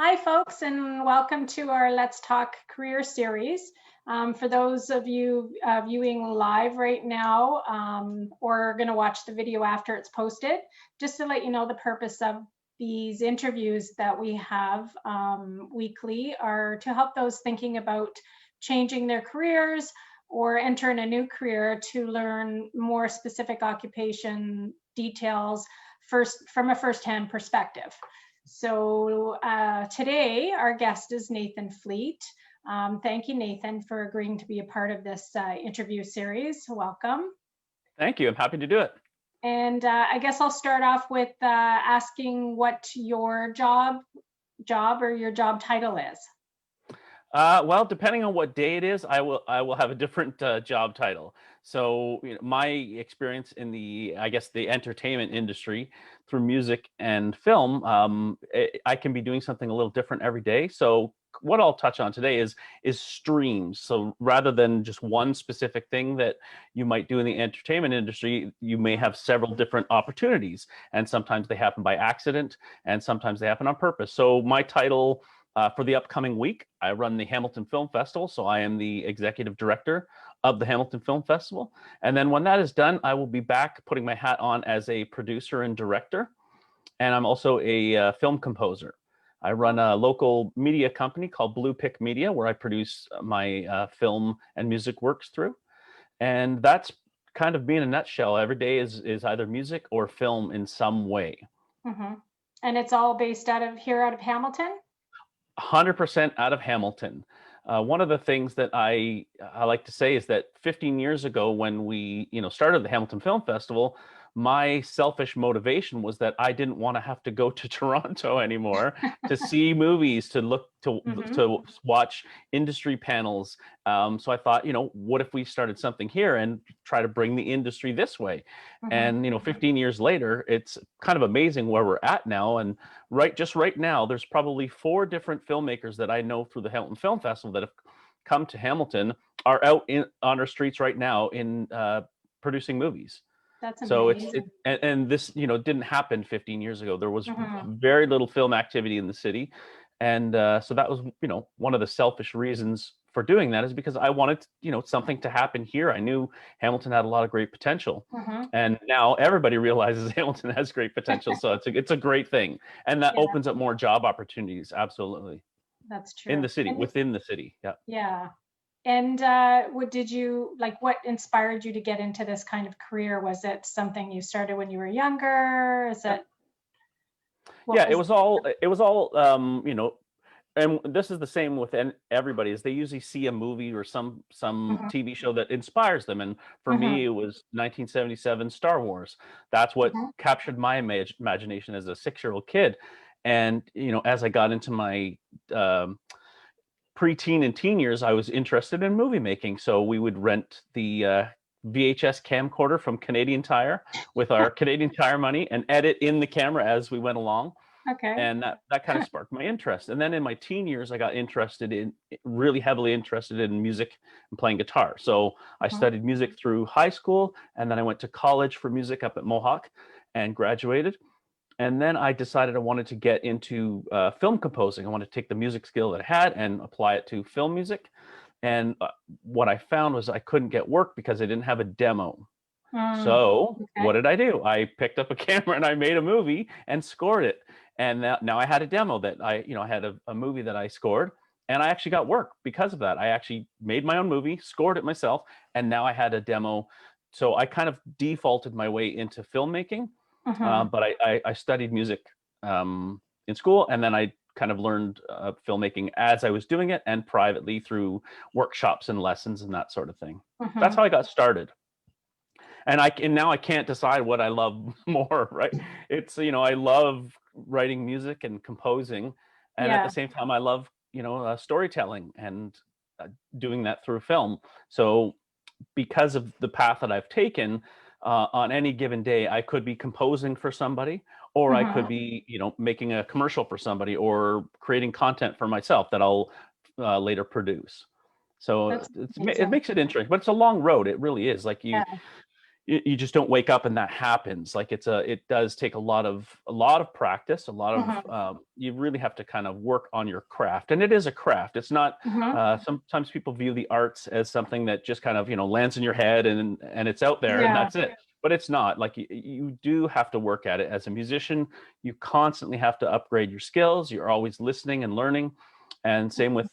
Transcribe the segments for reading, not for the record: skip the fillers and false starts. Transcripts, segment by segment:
Hi, folks, and welcome to our Let's Talk Career series. For those of you viewing live right now or going to watch the video after it's posted, just to let you know, the purpose of these interviews that we have weekly are to help those thinking about changing their careers or entering a new career to learn more specific occupation details from a first-hand perspective. So today our guest is Nathan Fleet. Thank you, Nathan, for agreeing to be a part of this interview series. Welcome. Thank you. I'm happy to do it. And I guess I'll start off with asking what your job or your job title is. Well, depending on what day it is, I will have a different job title. So, my experience in the entertainment industry through music and film, I can be doing something a little different every day. So, what I'll touch on today is streams. So, rather than just one specific thing that you might do in the entertainment industry, you may have several different opportunities, and sometimes they happen by accident, and sometimes they happen on purpose. So, my title. For the upcoming week, I run the Hamilton Film Festival, so I am the executive director of the Hamilton Film Festival. And then when that is done, I will be back putting my hat on as a producer and director. And I'm also a film composer. I run a local media company called Blue Pick Media, where I produce my film and music works through. And that's kind of me in a nutshell. Every day is either music or film in some way. Mm-hmm. And it's all based out of Hamilton? 100% out of Hamilton. One of the things that I like to say is that 15 years ago, when we started the Hamilton Film Festival, my selfish motivation was that I didn't want to have to go to Toronto anymore to see movies, to watch industry panels. So I thought, what if we started something here and try to bring the industry this way? And 15 years later, it's kind of amazing where we're at now. And right now, there's probably 4 different filmmakers that I know through the Hamilton Film Festival that have come to Hamilton, are out on our streets right now in producing movies. That's amazing. So and this didn't happen 15 years ago. There was very little film activity in the city, and so that was one of the selfish reasons for doing that, is because I wanted something to happen here. I knew Hamilton had a lot of great potential, and now everybody realizes Hamilton has great potential. So it's a great thing, and that opens up more job opportunities. Absolutely. That's true. In the city, within the city. Yeah. Yeah. And what inspired you to get into this kind of career? Was it something you started when you were younger? Is it? It was all, and this is the same with everybody, is they usually see a movie or some TV show that inspires them. And for me, it was 1977 Star Wars. That's what captured my imagination as a 6-year-old kid. And, as I got into my preteen and teen years, I was interested in movie making. So we would rent the VHS camcorder from Canadian Tire with our Canadian Tire money and edit in the camera as we went along. Okay. And that kind of sparked my interest. And then in my teen years, I got really heavily interested in music and playing guitar. So I studied music through high school, and then I went to college for music up at Mohawk and graduated. And then I decided I wanted to get into film composing. I wanted to take the music skill that I had and apply it to film music. And what I found was I couldn't get work because I didn't have a demo. So what did I do? I picked up a camera and I made a movie and scored it. And now I had a demo that I had a movie that I scored, and I actually got work because of that. I actually made my own movie, scored it myself, and now I had a demo. So I kind of defaulted my way into filmmaking. But I studied music in school, and then I kind of learned filmmaking as I was doing it, and privately through workshops and lessons and that sort of thing. That's how I got started. And now I can't decide what I love more, right? It's, I love writing music and composing, and at the same time, I love, storytelling and doing that through film. So because of the path that I've taken, on any given day, I could be composing for somebody, or I could be, making a commercial for somebody, or creating content for myself that I'll later produce. So it makes it interesting, but it's a long road. It really is. Like you just don't wake up and that happens. Like it does take a lot of practice, a lot of Mm-hmm. you really have to kind of work on your craft, and it is a craft. It's not Mm-hmm. sometimes people view the arts as something that just kind of lands in your head and it's out there and Yeah. that's it. But it's not. Like you do have to work at it as a musician. You constantly have to upgrade your skills. You're always listening and learning, and same with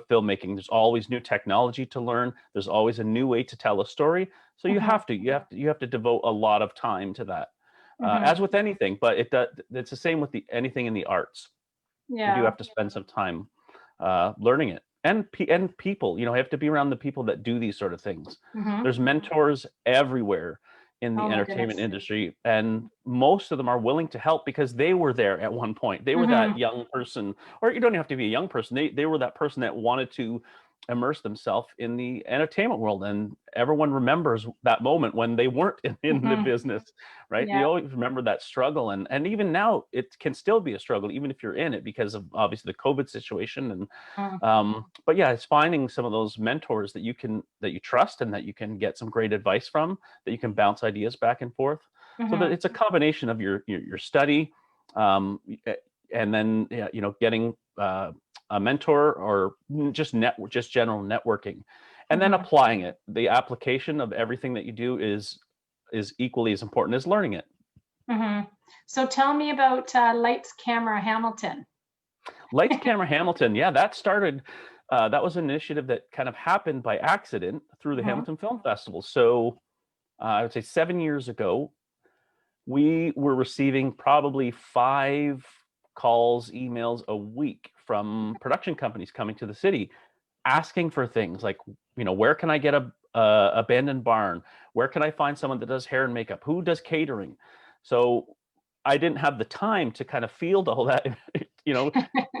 filmmaking. There's always new technology to learn. There's always a new way to tell a story. So you Mm-hmm. have to devote a lot of time to that, Mm-hmm. as with anything. But it's the same with anything in the arts. You do Yeah. have to spend some time learning it, and people. You have to be around the people that do these sort of things. Mm-hmm. There's mentors everywhere in the Oh my entertainment goodness. industry, and most of them are willing to help because they were there at one point. They were that Mm-hmm. young person, or you don't have to be a young person. They were that person that wanted to immerse themselves in the entertainment world, and everyone remembers that moment when they weren't in the Mm-hmm. business, right? They Yeah. always remember that struggle, and even now it can still be a struggle even if you're in it because of obviously the COVID situation. And but yeah, it's finding some of those mentors that you trust and that you can get some great advice from, that you can bounce ideas back and forth. So that Mm-hmm. it's a combination of your study, and then yeah, getting a mentor, or just general networking, and then Mm-hmm. applying it. The application of everything that you do is equally as important as learning it. Mm-hmm. So tell me about Lights Camera Hamilton. Lights Camera Hamilton, yeah, that started. That was an initiative that kind of happened by accident through the Mm-hmm. Hamilton Film Festival. So I would say 7 years ago, we were receiving probably 5 calls, emails a week from production companies coming to the city asking for things like, where can I get a abandoned barn? Where can I find someone that does hair and makeup? Who does catering? So I didn't have the time to kind of field all that, you know,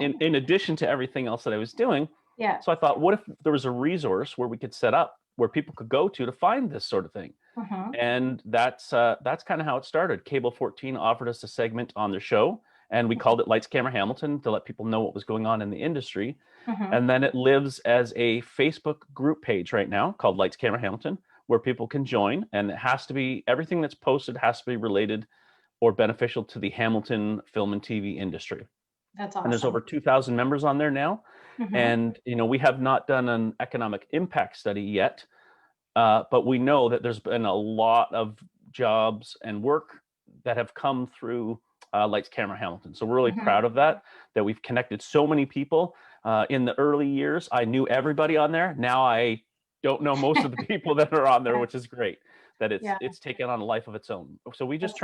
in addition to everything else that I was doing. Yeah. So I thought, what if there was a resource where we could set up where people could go to find this sort of thing? Mm-hmm. And that's kind of how it started. Cable 14 offered us a segment on their show, and we called it Lights Camera Hamilton to let people know what was going on in the industry. Mm-hmm. And then it lives as a Facebook group page right now called Lights Camera Hamilton, where people can join. And it has to be, everything that's posted has to be related or beneficial to the Hamilton film and TV industry. That's And there's awesome. over 2,000 members on there now. Mm-hmm. And we have not done an economic impact study yet, but we know that there's been a lot of jobs and work that have come through Lights Camera Hamilton. So we're really Mm-hmm. proud of that we've connected so many people. In the early years, I knew everybody on there. Now I don't know most of the people that are on there, which is great. That Yeah. it's taken on a life of its own. So That's,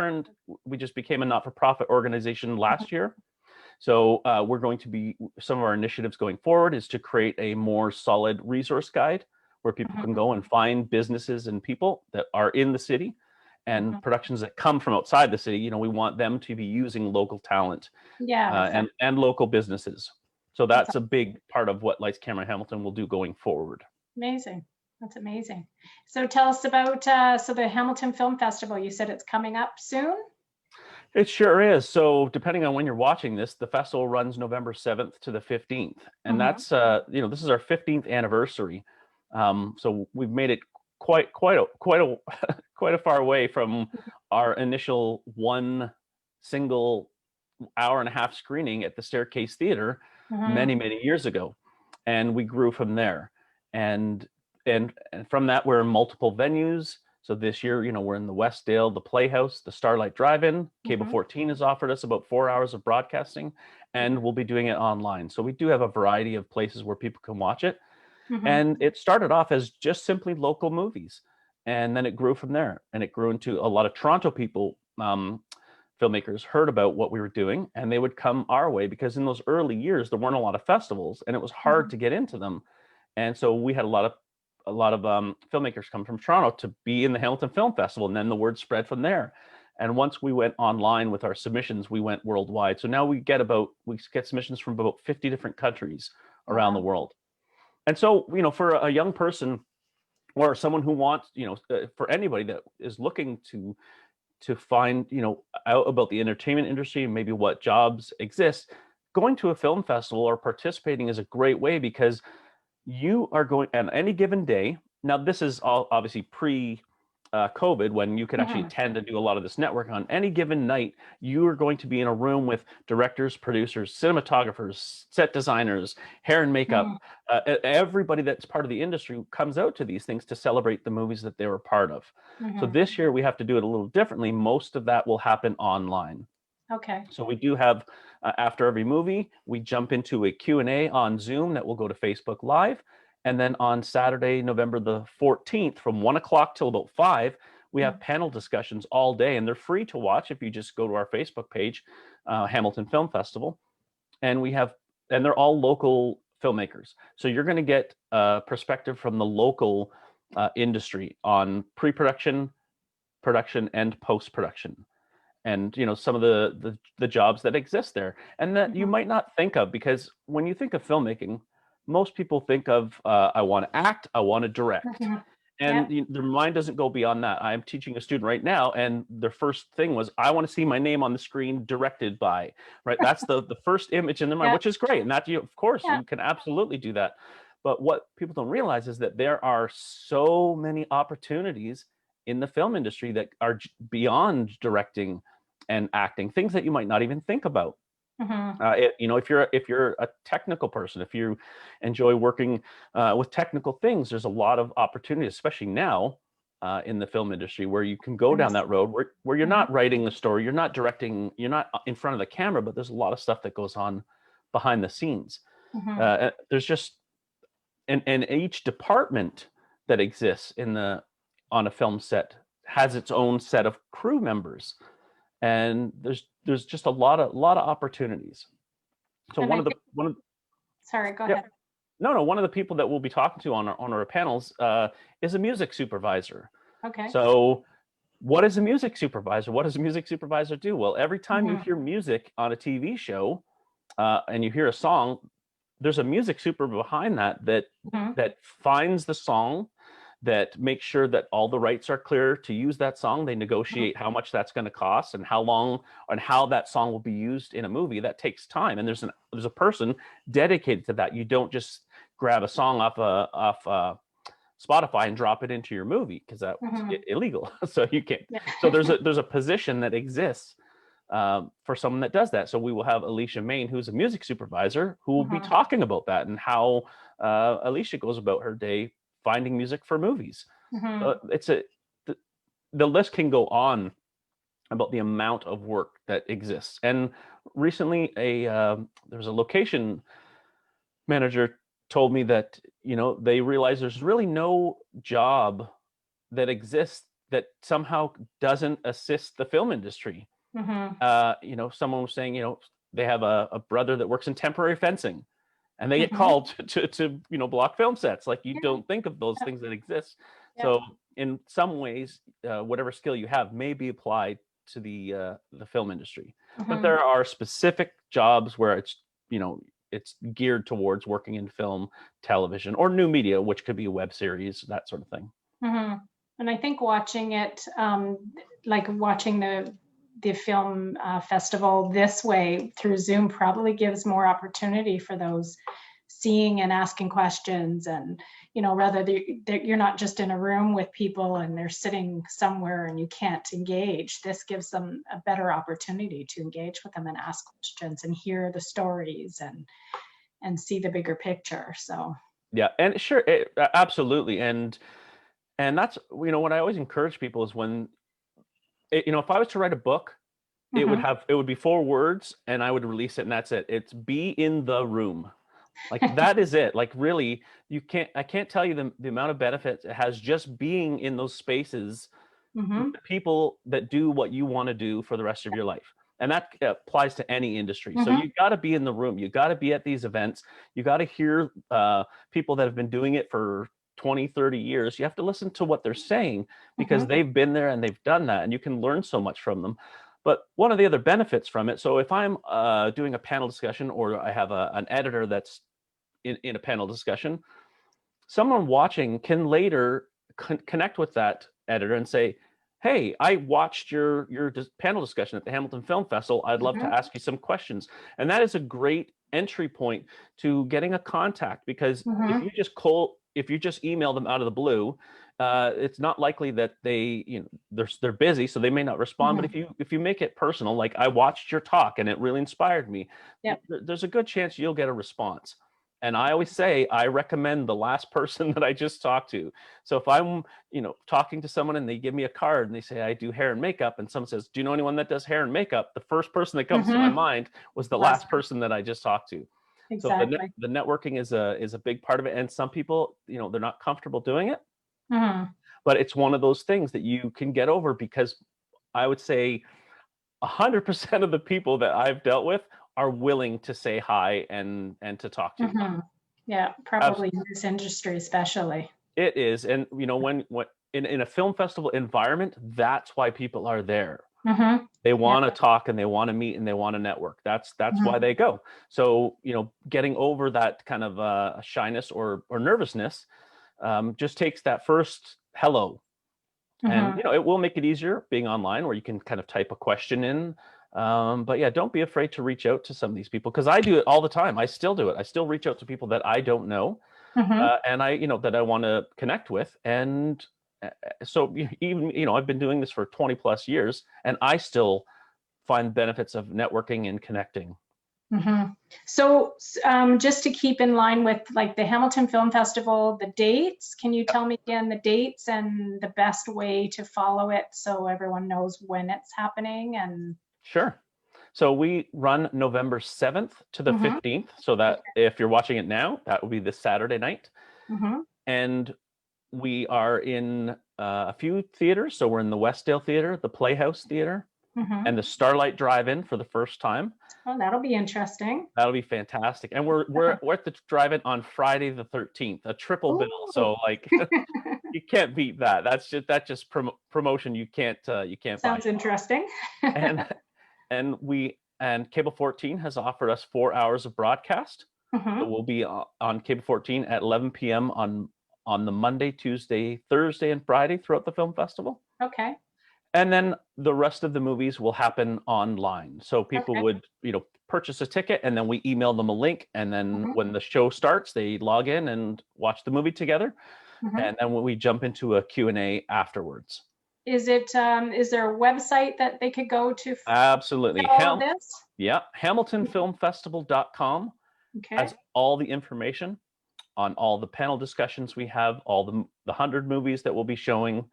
we just became a not-for-profit organization mhm. last year. So we're going to be, some of our initiatives going forward is to create a more solid resource guide where people can Mhm. go and find businesses and people that are in the city and Mhm. productions that come from outside the city. We want them to be using local talent Yeah, and local businesses. So that's that's a big part of what Lights Camera Hamilton will do going forward. amazing. That's amazing. So tell us about so the Hamilton Film Festival. You said it's coming up soon. It sure is. So depending on when you're watching this, the festival runs November 7th to the 15th. And Mm-hmm. that's, this is our 15th anniversary. So we've made it quite a quite a far away from our initial one single hour and a half screening at the Staircase Theater Mm-hmm. many years ago. And we grew from there. And and from that, we're in multiple venues. So this year, we're in the Westdale, the Playhouse, the Starlight Drive-In. Cable Mm-hmm. 14 has offered us about 4 hours of broadcasting, and we'll be doing it online. So we do have a variety of places where people can watch it. Mm-hmm. And it started off as just simply local movies. And then it grew from there. And it grew into a lot of Toronto people, filmmakers heard about what we were doing, and they would come our way because in those early years, there weren't a lot of festivals and it was hard Mm-hmm. to get into them. And so we had a lot of filmmakers come from Toronto to be in the Hamilton Film Festival, and then the word spread from there. And once we went online with our submissions, we went worldwide. So now we get submissions from about 50 different countries around the Wow. world. And so, for a young person or someone who wants, for anybody that is looking to find, out about the entertainment industry and maybe what jobs exist, going to a film festival or participating is a great way because you are going on any given day. Now, this is all obviously COVID, when you could actually tend to do a lot of this network. On any given night, you are going to be in a room with directors, producers, cinematographers, set designers, hair and makeup. Everybody that's part of the industry comes out to these things to celebrate the movies that they were part of. So this year we have to do it a little differently. Most of that will happen online. Okay. So we do have, after every movie, we jump into a Q&A on Zoom that will go to Facebook Live. And then on Saturday, November the 14th, from 1 o'clock till about 5, we have panel discussions all day, and they're free to watch if you just go to our Facebook page, Hamilton Film Festival. And they're all local filmmakers. So you're going to get a perspective from the local industry on pre-production, production, and post-production. And some of the jobs that exist there, and that you might not think of, because when you think of filmmaking, most people think of I want to act, I want to direct, and their mind doesn't go beyond that. I'm teaching a student right now, and their first thing was, I want to see my name on the screen, directed by, right? That's the first image in their mind, which is great, and that of course you can absolutely do that. But what people don't realize is that there are so many opportunities in the film industry that are beyond directing and acting, things that you might not even think about. If you're a technical person, if you enjoy working with technical things, there's a lot of opportunities, especially now in the film industry, where you can go down that road where you're not writing the story, you're not directing, you're not in front of the camera, but there's a lot of stuff that goes on behind the scenes. There's just, and each department that exists on a film set has its own set of crew members, and there's just a lot of opportunities. So sorry, go ahead. No, one of the people that we'll be talking to on our panels is a music supervisor. Okay. So what is a music supervisor? What does a music supervisor do? Well, every time you hear music on a TV show and you hear a song, there's a music super behind that finds the song, that makes sure that all the rights are clear to use that song. They negotiate how much that's going to cost and how long and how that song will be used in a movie. That takes time, and there's a person dedicated to that. You don't just grab a song off Spotify and drop it into your movie, because that's illegal. So you can't. So there's a position that exists for someone that does that. So we will have Alicia Main, who's a music supervisor, who will be talking about that and how Alicia goes about her day finding music for movies. The list can go on about the amount of work that exists. And recently, there was a location manager told me that they realize there's really no job that exists that somehow doesn't assist the film industry. Someone was saying, they have a brother that works in temporary fencing, and they get called to block film sets. Like, you don't think of those things that exist. So in some ways, whatever skill you have may be applied to the film industry. But there are specific jobs where it's geared towards working in film, television, or new media, which could be a web series, that sort of thing. And I think watching it, like watching the film festival this way through Zoom, probably gives more opportunity for those seeing and asking questions, and rather you're not just in a room with people and they're sitting somewhere and you can't engage. This gives them a better opportunity to engage with them and ask questions and hear the stories and see the bigger picture. So and sure, absolutely. And that's what I always encourage people is when if I was to write a book, it would be 4 words, and I would release it, and that's it. It's be in the room. Like, that is it. Like, really, I can't tell you the amount of benefits it has just being in those spaces with the people that do what you want to do for the rest of your life. And that applies to any industry. So you got to be in the room. You got to be at these events. You got to hear people that have been doing it for 20, 30 years. You have to listen to what they're saying, because they've been there and they've done that, and you can learn so much from them. But one of the other benefits from it, so if I'm doing a panel discussion, or I have an editor that's in a panel discussion, someone watching can later connect with that editor and say, hey, I watched your panel discussion at the Hamilton Film Festival. I'd love to ask you some questions. And that is a great entry point to getting a contact, because if you just email them out of the blue, it's not likely that they, they're busy, so they may not respond. But if you make it personal, like I watched your talk and it really inspired me, there's a good chance you'll get a response. And I always say, I recommend the last person that I just talked to. So if I'm, talking to someone and they give me a card and they say, I do hair and makeup, and someone says, do you know anyone that does hair and makeup? The first person that comes to my mind was the last person that I just talked to. Exactly. So the networking is a big part of it. And some people, they're not comfortable doing it, but it's one of those things that you can get over, because I would say 100% of the people that I've dealt with are willing to say hi and to talk to you. Yeah, probably in this industry especially. It is. And when in a film festival environment, that's why people are there. They want to talk and they want to meet and they want to network. That's why they go. So getting over that kind of shyness or nervousness just takes that first hello. And it will make it easier being online, where you can kind of type a question in. But yeah, don't be afraid to reach out to some of these people, because I do it all the time. I still do it. I still reach out to people that I don't know, and that I want to connect with. And so even I've been doing this for 20 plus years, and I still find benefits of networking and connecting. So just to keep in line with like the Hamilton Film Festival, the dates, can you tell me again the dates and the best way to follow it so everyone knows when it's happening? And Sure. So we run November 7th to the 15th. So that if you're watching it now, that will be this Saturday night. And we are in a few theaters. So we're in the Westdale Theater, the Playhouse Theater, and the Starlight Drive-In for the first time. Oh, that'll be interesting. That'll be fantastic. And we're at the drive-in on Friday the 13th, a triple bill. So like you can't beat that. That's just promotion you can't Sounds interesting. and Cable 14 has offered us 4 hours of broadcast. So we'll be on Cable 14 at 11 p.m. on the Monday, Tuesday, Thursday, and Friday throughout the film festival. Okay. And then the rest of the movies will happen online. So people would, purchase a ticket, and then we email them a link. And then when the show starts, they log in and watch the movie together. And then we jump into a Q&A afterwards. Is there a website that they could go to? Absolutely. All of this? Yeah. HamiltonFilmFestival.com has all the information on all the panel discussions we have, all the 100 movies that we'll be showing.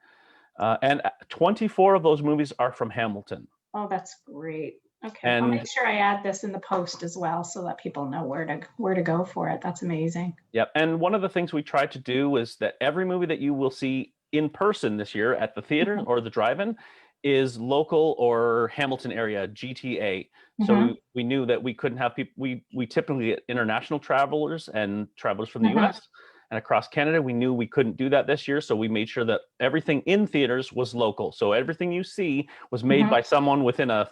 And 24 of those movies are from Hamilton. Oh, that's great. Okay, I'll make sure I add this in the post as well, so that people know where to go for it. That's amazing. Yep. And one of the things we tried to do is that every movie that you will see in person this year at the theater or the drive-in is local or Hamilton area, GTA. So we knew that we couldn't have people. We typically get international travelers and travelers from the US and across Canada. We knew we couldn't do that this year, so we made sure that everything in theaters was local. So everything you see was made by someone within a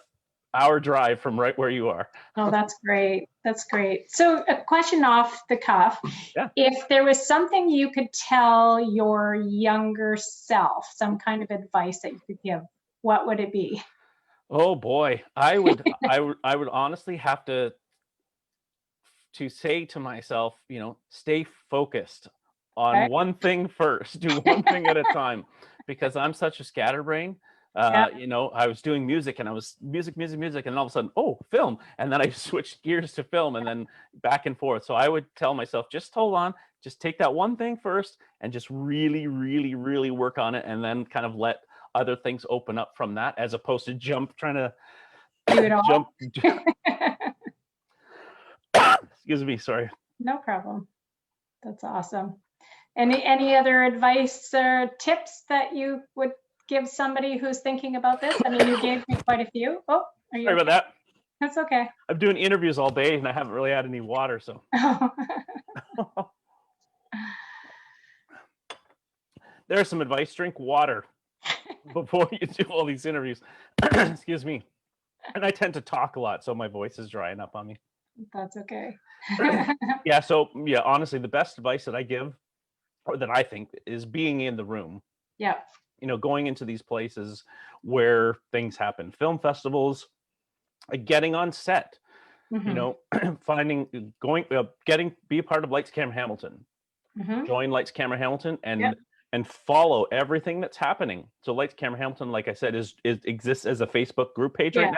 hour drive from right where you are. Oh, that's great. That's great. So a question off the cuff. Yeah. If there was something you could tell your younger self, some kind of advice that you could give, what would it be? Oh boy, I would honestly have to say to myself, stay focused on one thing first, do one thing at a time, because I'm such a scatterbrain. I was doing music and I was music, and all of a sudden, oh, film. And then I switched gears to film and then back and forth. So I would tell myself, just hold on, just take that one thing first and just really, really, really work on it. And then kind of let other things open up from that, as opposed to trying to do it all. jump. Excuse me, sorry. No problem. That's awesome. Any other advice or tips that you would give somebody who's thinking about this? I mean, you gave me quite a few. Oh, are you sorry about that? That's okay. I'm doing interviews all day and I haven't really had any water, so. There's some advice: drink water before you do all these interviews. Excuse me. And I tend to talk a lot, so my voice is drying up on me. That's okay. Yeah, so honestly, the best advice that I give, or that I think, is being in the room. Yeah. Going into these places where things happen, film festivals, getting on set, be a part of Lights Camera Hamilton, join Lights Camera Hamilton, and and follow everything that's happening. So Lights Camera Hamilton, like I said, exists as a Facebook group page right Yeah.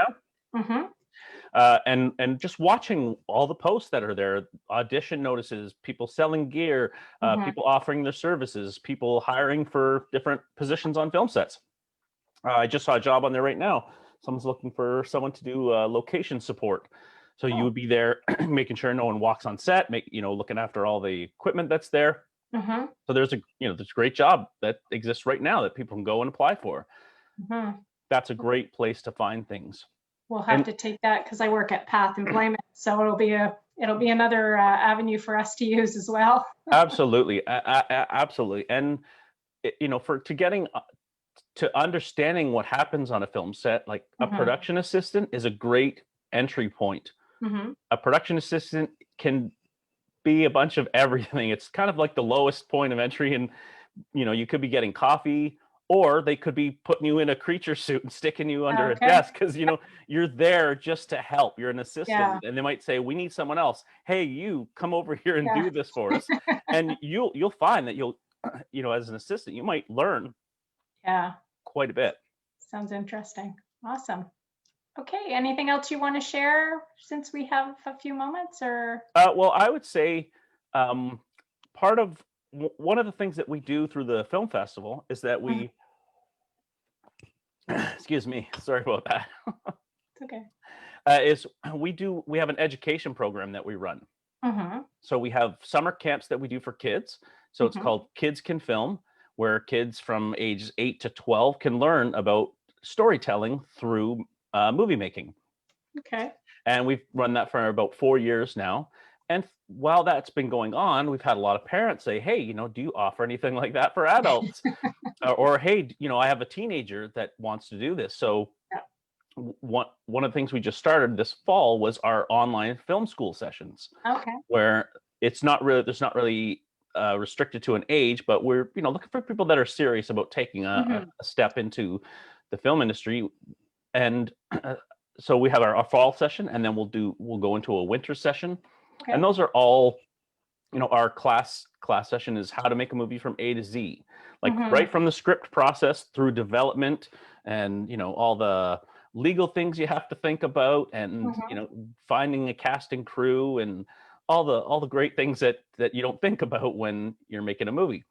now. Mm-hmm. And just watching all the posts that are there, audition notices, people selling gear, Mm-hmm. people offering their services, people hiring for different positions on film sets. I just saw a job on there right now. Someone's looking for someone to do location support. So you would be there making sure no one walks on set, looking after all the equipment that's there. Mm-hmm. So there's a great job that exists right now that people can go and apply for. Mm-hmm. That's a great place to find things. We'll have to take that because I work at Path Employment, so it'll be another avenue for us to use as well. Absolutely, absolutely, and to understanding what happens on a film set, like a production assistant is a great entry point. Mm-hmm. A production assistant can be a bunch of everything. It's kind of like the lowest point of entry, and you could be getting coffee, or they could be putting you in a creature suit and sticking you under a desk because you're there just to help. You're an assistant, and they might say, "We need someone else. Hey, you come over here and do this for us." And you'll find that as an assistant, you might learn quite a bit. Sounds interesting. Awesome. Okay, anything else you want to share since we have a few moments, or? Well, I would say one of the things that we do through the film festival is that we excuse me, sorry about that. It's okay. We have an education program that we run. Mm-hmm. So we have summer camps that we do for kids. So it's called Kids Can Film, where kids from ages 8 to 12 can learn about storytelling through movie making. Okay. And we've run that for about 4 years now. And while that's been going on, we've had a lot of parents say, "Hey, do you offer anything like that for adults?" or, "Hey, I have a teenager that wants to do this." So one of the things we just started this fall was our online film school sessions. Okay. Where there's not really restricted to an age, but we're looking for people that are serious about taking a step into the film industry. And so we have our fall session, and then we'll go into a winter session. Okay. And those are all, our class session is how to make a movie from A to Z, like right from the script process through development, and all the legal things you have to think about, and finding a casting crew, and all the great things that you don't think about when you're making a movie.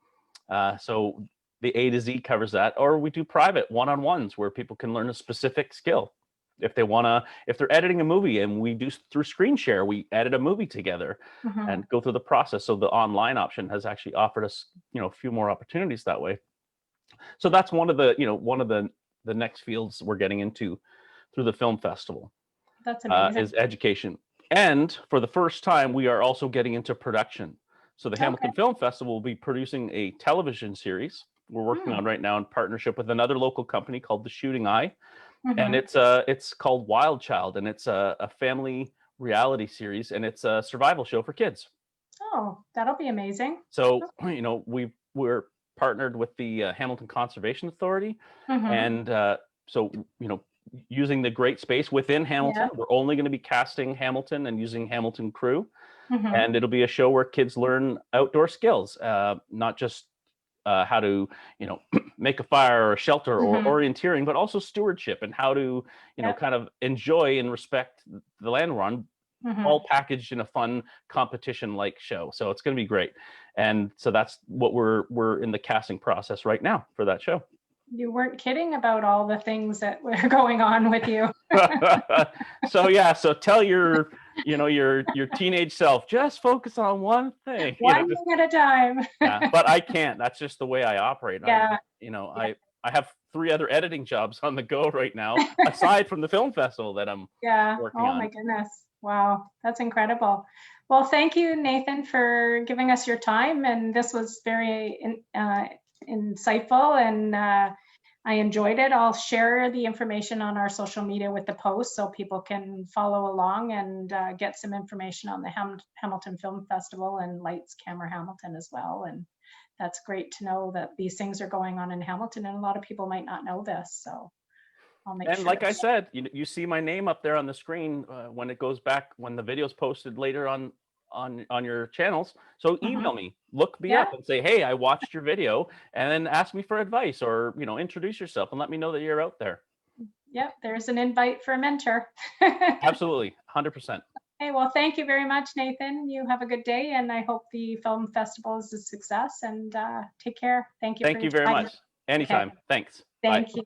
So the A to Z covers that. Or we do private one-on-ones where people can learn a specific skill. If they're editing a movie, and we do through screen share, we edit a movie together and go through the process. So the online option has actually offered us, a few more opportunities that way. So that's one of the next fields we're getting into through the film festival. That's amazing. Is education. And for the first time, we are also getting into production. So the Hamilton Film Festival will be producing a television series we're working on right now in partnership with another local company called The Shooting Eye. And it's called Wild Child, and it's a family reality series, and it's a survival show for kids. Oh, that'll be amazing. So, we're partnered with the Hamilton Conservation Authority. And so, using the great space within Hamilton, we're only going to be casting Hamilton and using Hamilton crew. And it'll be a show where kids learn outdoor skills, not just how to, make a fire or a shelter or orienteering, but also stewardship and how to, kind of enjoy and respect the land we're on, all packaged in a fun competition-like show. So it's going to be great. And so that's what we're in the casting process right now for that show. You weren't kidding about all the things that were going on with you. So tell your teenage self, just focus on one thing. One thing at a time. But I can't. That's just the way I operate. Yeah. I have 3 other editing jobs on the go right now, aside from the film festival that I'm working on. Oh my goodness. Wow. That's incredible. Well, thank you, Nathan, for giving us your time. And this was very insightful, and I enjoyed it. I'll share the information on our social media with the post so people can follow along and get some information on the Hamilton Film Festival and Lights Camera Hamilton as well. And that's great to know that these things are going on in Hamilton, and a lot of people might not know this. So I'll make sure. And like I said, you see my name up there on the screen when it goes back, when the video is posted later on on your channels. So email me, look me Yeah. up and say, hey, I watched your video, and then ask me for advice, or, you know, introduce yourself and let me know that you're out there. Yep, there's an invite for a mentor. Absolutely, 100%. Hey, well, thank you very much, Nathan. You have a good day, and I hope the film festival is a success, and take care. Thank you for Thank your you very time. much. Anytime. Okay. Thanks. Bye. Thank you.